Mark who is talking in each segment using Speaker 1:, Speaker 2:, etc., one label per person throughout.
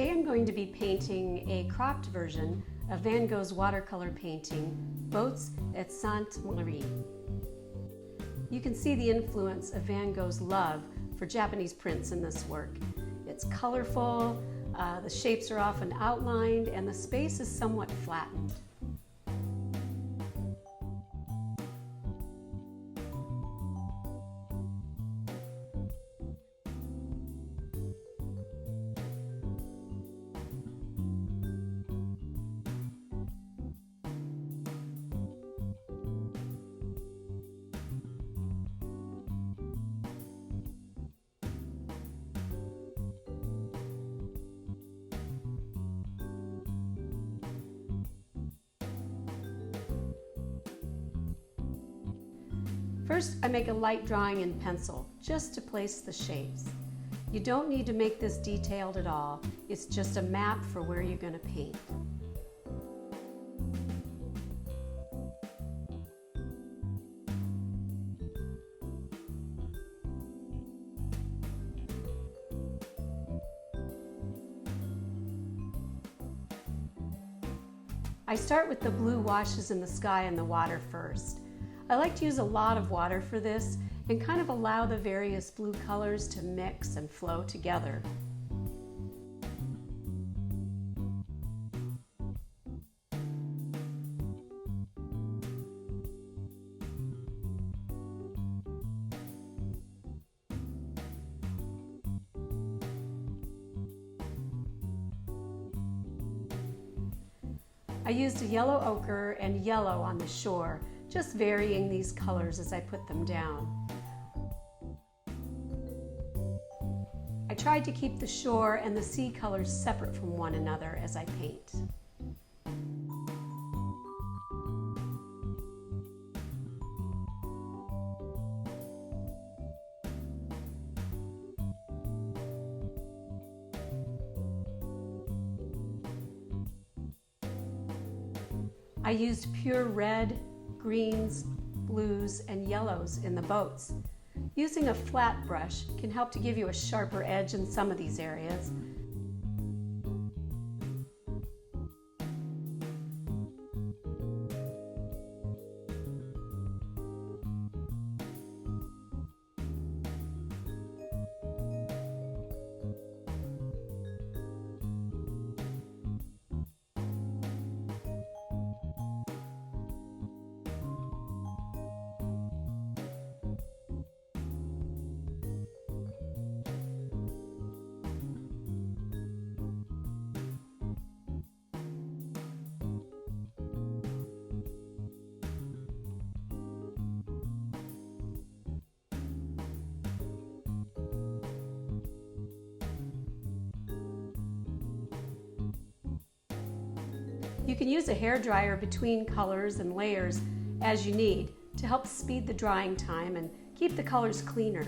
Speaker 1: Today I'm going to be painting a cropped version of Van Gogh's watercolor painting, Boats at Sainte-Marie. You can see the influence of Van Gogh's love for Japanese prints in this work. It's colorful, the shapes are often outlined, and the space is somewhat flattened. First, I make a light drawing in pencil, just to place the shapes. You don't need to make this detailed at all. It's just a map for where you're going to paint. I start with the blue washes in the sky and the water first. I like to use a lot of water for this and kind of allow the various blue colors to mix and flow together. I used a yellow ochre and yellow on the shore, just varying these colors as I put them down. I tried to keep the shore and the sea colors separate from one another as I paint. I used pure red, greens, blues, and yellows in the boats. Using a flat brush can help to give you a sharper edge in some of these areas. You can use a hairdryer between colors and layers as you need to help speed the drying time and keep the colors cleaner.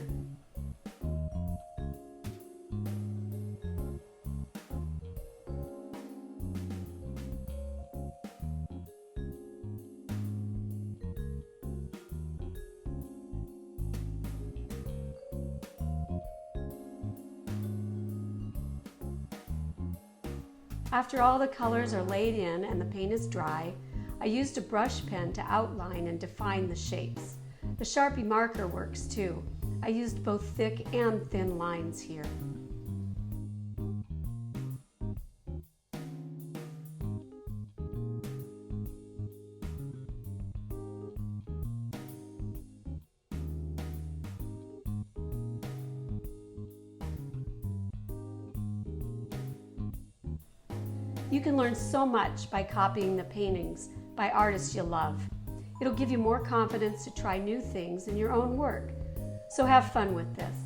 Speaker 1: After all the colors are laid in and the paint is dry, I used a brush pen to outline and define the shapes. The Sharpie marker works too. I used both thick and thin lines here. You can learn so much by copying the paintings by artists you love. It'll give you more confidence to try new things in your own work. So have fun with this.